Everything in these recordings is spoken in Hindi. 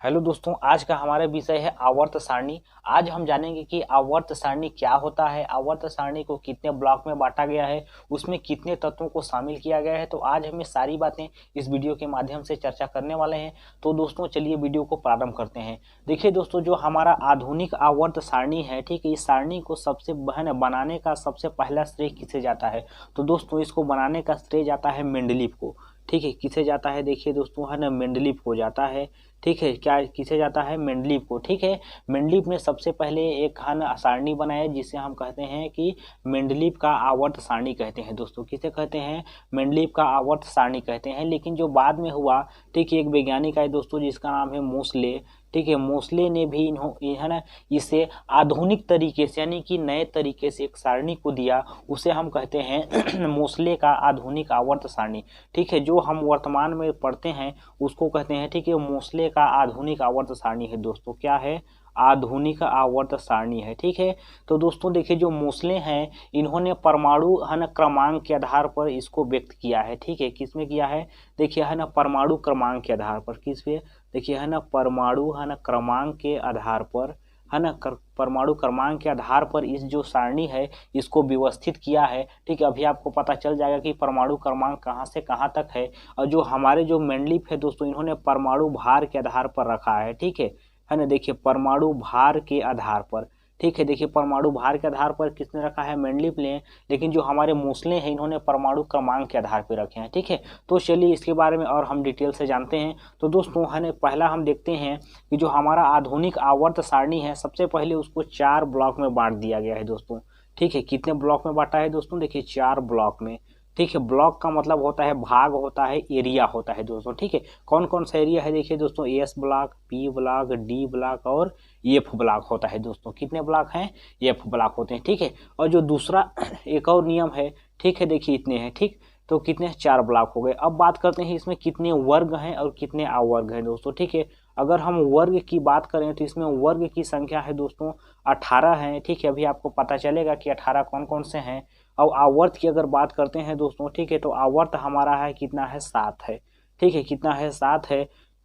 हेलो दोस्तों, आज का हमारा विषय है आवर्त सारणी। आज हम जानेंगे कि आवर्त सारणी क्या होता है, आवर्त सारणी को कितने ब्लॉक में बांटा गया है, उसमें कितने तत्वों को शामिल किया गया है। तो आज हम ये सारी बातें इस वीडियो के माध्यम से चर्चा करने वाले हैं। तो दोस्तों चलिए वीडियो को प्रारंभ करते हैं। देखिए दोस्तों, जो हमारा आधुनिक आवर्त सारणी है, ठीक है, इस सारणी को सबसे बनाने का सबसे पहला श्रेय किसे जाता है? तो दोस्तों इसको बनाने का श्रेय जाता है मेंडलीव को। ठीक है, किसे जाता है? देखिए दोस्तों, है ना, मेंडलीव को जाता है। ठीक है, क्या किसे जाता है? मेंडलीव को। ठीक है, मेंडलीव ने सबसे पहले एक सारणी बनाया जिसे हम कहते हैं कि मेंडलीव का आवर्त सारणी कहते हैं। दोस्तों किसे कहते हैं? मेंडलीव का आवर्त सारणी कहते हैं। लेकिन जो बाद में हुआ, ठीक है, एक वैज्ञानिक है दोस्तों जिसका नाम है मोसले। ठीक है, मोसले ने भी है ना इसे आधुनिक तरीके से यानी कि नए तरीके से एक सारणी को दिया। उसे हम कहते हैं मोसले का आधुनिक आवर्त सारणी। ठीक है, जो हम वर्तमान में पढ़ते हैं उसको कहते हैं, ठीक है, मोसले का आधुनिक आवर्त सारणी है। दोस्तों क्या है? आधुनिक आवर्त सारणी है। ठीक है, तो दोस्तों देखिए, जो मोसले हैं इन्होंने परमाणु है ना क्रमांक के आधार पर इसको व्यक्त किया है। ठीक है, किसमें किया है? देखिए, है ना, परमाणु क्रमांक के आधार पर। किस पे? देखिए, है ना, परमाणु है ना क्रमांक के आधार पर, है ना, परमाणु क्रमांक के आधार पर इस जो सारणी है इसको व्यवस्थित किया है। ठीक है, अभी आपको पता चल जाएगा कि परमाणु क्रमांक कहाँ से कहाँ तक है। और जो हमारे जो मेंडलीव है दोस्तों, इन्होंने परमाणु भार के आधार पर रखा है। ठीक है ना, देखिए परमाणु भार के आधार पर। ठीक है, देखिए परमाणु भार के आधार पर किसने रखा है? मेंडलीव ने। लेकिन जो हमारे मोसले हैं इन्होंने परमाणु क्रमांक के आधार पर रखे हैं। ठीक है, तो चलिए इसके बारे में और हम डिटेल से जानते हैं। तो दोस्तों है ना, पहला हम देखते हैं कि जो हमारा आधुनिक आवर्त सारणी है सबसे पहले उसको 4 ब्लॉक में बांट दिया गया है दोस्तों। ठीक है, कितने ब्लॉक में बांटा है दोस्तों? देखिए 4 ब्लॉक में। ठीक है, ब्लॉक का मतलब होता है भाग, होता है एरिया होता है दोस्तों। ठीक है, कौन कौन सा एरिया है? देखिए दोस्तों, S block, P block, D block और एफ ब्लॉक होता है दोस्तों। कितने ब्लॉक हैं? एफ ब्लॉक होते हैं। ठीक है, और जो दूसरा एक और नियम है, ठीक है, देखिए इतने हैं। ठीक, तो कितने? 4 ब्लॉक हो गए। अब बात करते हैं इसमें कितने वर्ग हैं और कितने अवर्ग हैं दोस्तों। ठीक है, अगर हम वर्ग की बात करें तो इसमें वर्ग की संख्या है दोस्तों 18 है। ठीक है, अभी आपको पता चलेगा कि 18 कौन कौन से हैं। और आवर्त की अगर बात करते हैं दोस्तों, ठीक है, तो आवर्त हमारा है कितना है? 7 है। ठीक है, कितना है? 7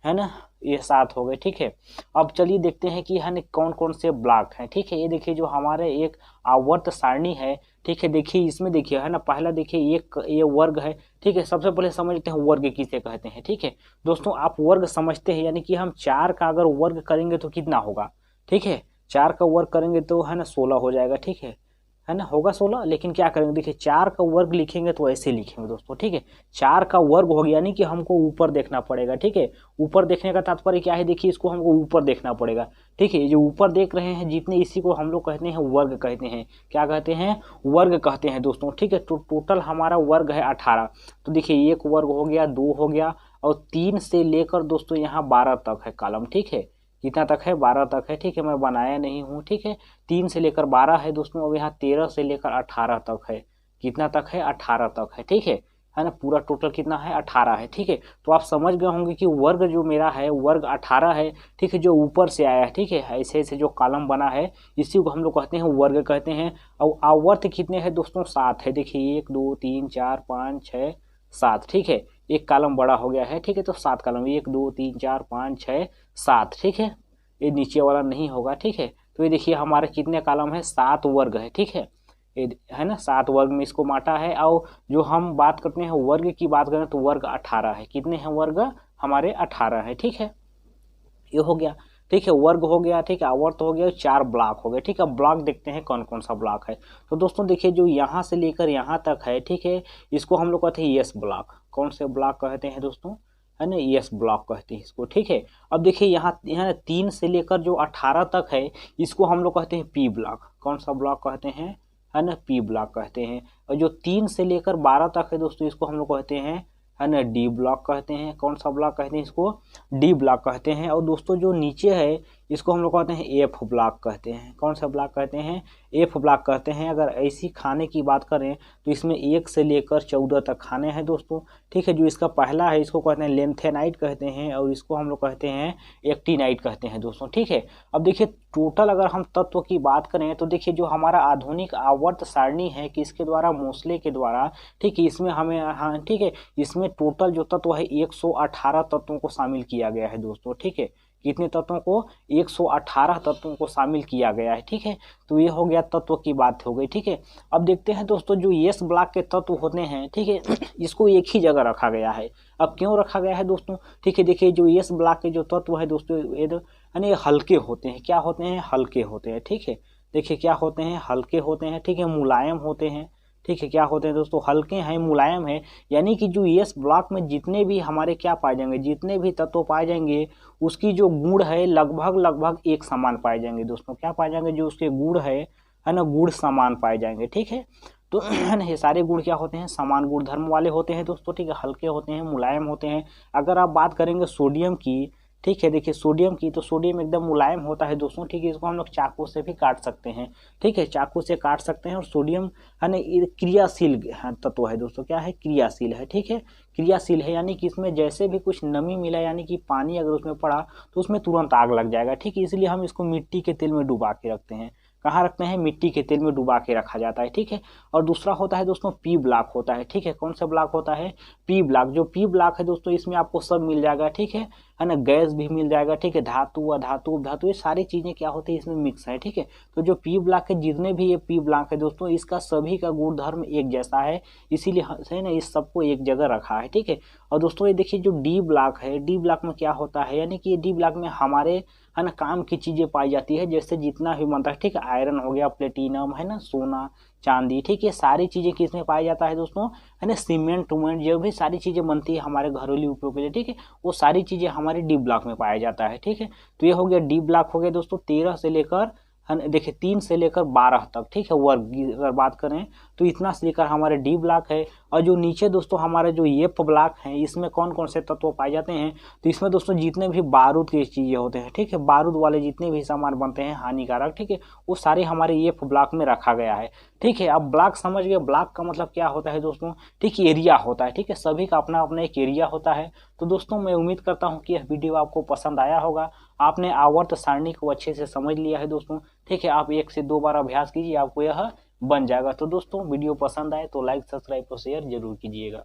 है ना, ये 7 हो गए। ठीक है, अब चलिए देखते हैं कि है ना कौन कौन से ब्लॉक हैं। ठीक है, ये देखिए जो हमारे एक आवर्त सारणी है। ठीक है, देखिए इसमें देखिए, है ना, पहला देखिए एक ये वर्ग है। ठीक है, सबसे पहले समझते हैं वर्ग किसे कहते हैं। ठीक है दोस्तों, आप वर्ग समझते हैं, यानी कि हम 4 का अगर वर्ग करेंगे तो कितना होगा? ठीक है, 4 का वर्ग करेंगे तो है ना 16 हो जाएगा। ठीक है ना, होगा 16। लेकिन क्या करेंगे? देखिए 4 का वर्ग लिखेंगे तो ऐसे लिखेंगे दोस्तों। ठीक है, 4 का वर्ग हो गया, यानी कि हमको ऊपर देखना पड़ेगा। ठीक है, ऊपर देखने का तात्पर्य क्या है? देखिए इसको हमको ऊपर देखना पड़ेगा। ठीक है, ये जो ऊपर देख रहे हैं जितने, इसी को हम लोग कहते हैं वर्ग कहते हैं। क्या कहते हैं? वर्ग कहते हैं दोस्तों। ठीक है, तो टोटल हमारा वर्ग है 18। तो देखिए एक वर्ग हो गया, 2 हो गया, और 3 से लेकर दोस्तों यहाँ 12 तक है कॉलम। ठीक है, कितना तक है? 12 तक है। ठीक है, मैं बनाया नहीं हूँ। ठीक है, 3 से लेकर 12 है दोस्तों। अब यहाँ 13 से लेकर 18 तक है। कितना तक है? 18 तक है। ठीक है ना, पूरा टोटल कितना है? 18 है। ठीक है, तो आप समझ गए होंगे कि वर्ग जो मेरा है वर्ग 18 है। ठीक है, जो ऊपर से आया है। ठीक है, ऐसे ऐसे जो कॉलम बना है इसी को हम लोग कहते हैं वर्ग कहते हैं। और आवर्त कितने हैं दोस्तों? 7 है। देखिए 1 2 3 4 5 6 7। ठीक है, एक कॉलम बड़ा हो गया है। ठीक है, तो 7 कॉलम, 1 2 3 4 5 6 7। ठीक है, ये नीचे वाला नहीं होगा। ठीक है, तो ये देखिए हमारे कितने कॉलम है? 7 वर्ग है। ठीक ये है ना, 7 वर्ग में इसको बांटा है। और जो हम बात करते हैं वर्ग की बात करें तो वर्ग 18 है। कितने हैं वर्ग? हमारे 18 है। ठीक है, ये हो गया। ठीक है, वर्ग हो गया। ठीक है, आवर्त हो गया, 4 ब्लॉक हो गए। ठीक है, ब्लॉक देखते हैं कौन कौन सा ब्लॉक है। तो दोस्तों देखिए, जो यहाँ से लेकर यहाँ तक है, ठीक है, इसको हम लोग कहते हैं यस ब्लॉक। कौन से ब्लॉक कहते हैं दोस्तों? है ना, यस ब्लॉक कहते हैं इसको। ठीक है, अब देखिए यहाँ यहाँ 3 से लेकर जो 18 तक है इसको हम लोग कहते हैं पी ब्लॉक। कौन सा ब्लॉक कहते हैं? है ना, पी ब्लॉक कहते हैं। और जो 3 से लेकर 12 तक है दोस्तों इसको हम लोग कहते हैं, है ना, डी ब्लॉक कहते हैं। कौन सा ब्लॉक कहते हैं? इसको डी ब्लॉक कहते हैं। और दोस्तों जो नीचे है इसको हम लोग कहते हैं एफ ब्लॉक कहते हैं। कौन सा ब्लॉक कहते हैं? एफ ब्लॉक कहते हैं। अगर ऐसी खाने की बात करें तो इसमें 1 से लेकर 14 तक खाने हैं दोस्तों। ठीक है, जो इसका पहला है इसको कहते हैं लेंथेनाइट कहते हैं, और इसको हम लोग कहते हैं एक्टिनाइट कहते हैं दोस्तों। ठीक है, अब देखिए टोटल अगर हम तत्व की बात करें तो देखिए जो हमारा आधुनिक आवर्त सारणी है किसके द्वारा? मोसले के द्वारा। ठीक है, इसमें हमें, हाँ ठीक है, इसमें टोटल जो तत्व है 118 तत्वों को शामिल किया गया है दोस्तों। ठीक है, कितने तत्वों को, 118 तत्वों को शामिल किया गया है। ठीक है, तो ये हो गया तत्व की बात हो गई। ठीक है, अब देखते हैं दोस्तों जो एस ब्लॉक के तत्व होते हैं, ठीक है, इसको एक ही जगह रखा गया है। अब क्यों रखा गया है दोस्तों, ठीक है, देखिए जो एस ब्लॉक के जो तत्व है दोस्तों यानी हल्के होते हैं। क्या होते हैं, हल्के होते हैं। ठीक है, देखिए क्या होते हैं, हल्के होते हैं। ठीक है, मुलायम होते हैं। ठीक है, क्या होते हैं दोस्तों, हल्के हैं, मुलायम है। यानी कि जो एस ब्लॉक में जितने भी हमारे क्या पाए जाएंगे, जितने भी तत्व पाए जाएंगे उसकी जो गुण है लगभग लगभग एक समान पाए जाएंगे दोस्तों। क्या पाए जाएंगे, जो उसके गुण है ना, गुण समान पाए जाएंगे। ठीक है, तो है ना, ये सारे गुण क्या होते हैं, समान गुण धर्म वाले होते हैं दोस्तों। ठीक है, हल्के होते हैं, मुलायम होते हैं। अगर आप बात करेंगे सोडियम की, ठीक है, देखिए सोडियम की, तो सोडियम एकदम मुलायम होता है दोस्तों। ठीक है, इसको हम लोग चाकू से भी काट सकते हैं। ठीक है, चाकू से काट सकते हैं। और सोडियम है ना, ये क्रियाशील तत्व है दोस्तों। क्या है, क्रियाशील है। ठीक है, क्रियाशील है, यानी कि इसमें जैसे भी कुछ नमी मिला, यानी कि पानी अगर उसमें पड़ा तो उसमें तुरंत आग लग जाएगा। ठीक है, इसलिए हम इसको मिट्टी के तेल में डुबा के रखते हैं। कहाँ रखते हैं, मिट्टी के तेल में डुबा के रखा जाता है। ठीक है, और दूसरा होता है दोस्तों पी ब्लॉक होता है। ठीक है, कौन सा ब्लॉक होता है, पी ब्लॉक। जो पी ब्लॉक है दोस्तों, इसमें आपको सब मिल जाएगा। ठीक है ना, गैस भी मिल जाएगा। ठीक है, धातु अधातु धातु, ये सारी चीजें क्या होती है, इसमें मिक्स है। ठीक है, तो जो पी ब्लॉक है, जितने भी ये पी ब्लॉक है दोस्तों, इसका सभी का गुण धर्म एक जैसा है, इसीलिए है ना इस सबको एक जगह रखा है। ठीक है, और दोस्तों ये देखिए जो डी ब्लॉक है, डी ब्लॉक में क्या होता है, यानी कि ये डी ब्लॉक में हमारे है ना काम की चीजें पाई जाती है, जैसे जितना भी बनता है। ठीक है, आयरन हो गया, प्लेटिनम है ना, सोना चांदी। ठीक है, सारी चीजें किसमें पाई जाता है दोस्तों, है ना, सीमेंट उमेंट जो भी सारी चीजें बनती है हमारे घरेलू उपयोग के लिए। ठीक है, वो सारी चीजें हमारे डी ब्लॉक में पाया जाता है। ठीक है, तो ये हो गया डी ब्लॉक हो गया दोस्तों 13 से लेकर, देखिए 3 से लेकर 12 तक। ठीक है, वर्ग की अगर बात करें तो इतना से लेकर हमारे डी ब्लॉक है। और जो नीचे दोस्तों हमारे जो एफ ब्लॉक है, इसमें कौन कौन से तत्व पाए जाते हैं, तो इसमें दोस्तों जितने भी बारूद की चीजें होते हैं, ठीक है, बारूद वाले जितने भी सामान बनते हैं हानिकारक, ठीक है, वो सारे हमारे एफ ब्लॉक में रखा गया है। ठीक है, अब ब्लॉक समझ गए, ब्लॉक का मतलब क्या होता है दोस्तों, ठीक, एरिया होता है। ठीक है, सभी का अपना अपना एक एरिया होता है। तो दोस्तों मैं उम्मीद करता हूँ कि यह वीडियो आपको पसंद आया होगा, आपने आवर्त सारणी को अच्छे से समझ लिया है दोस्तों। ठीक है, आप 1 से 2 बार अभ्यास कीजिए, आपको यह बन जाएगा। तो दोस्तों वीडियो पसंद आए तो लाइक सब्सक्राइब और शेयर जरूर कीजिएगा।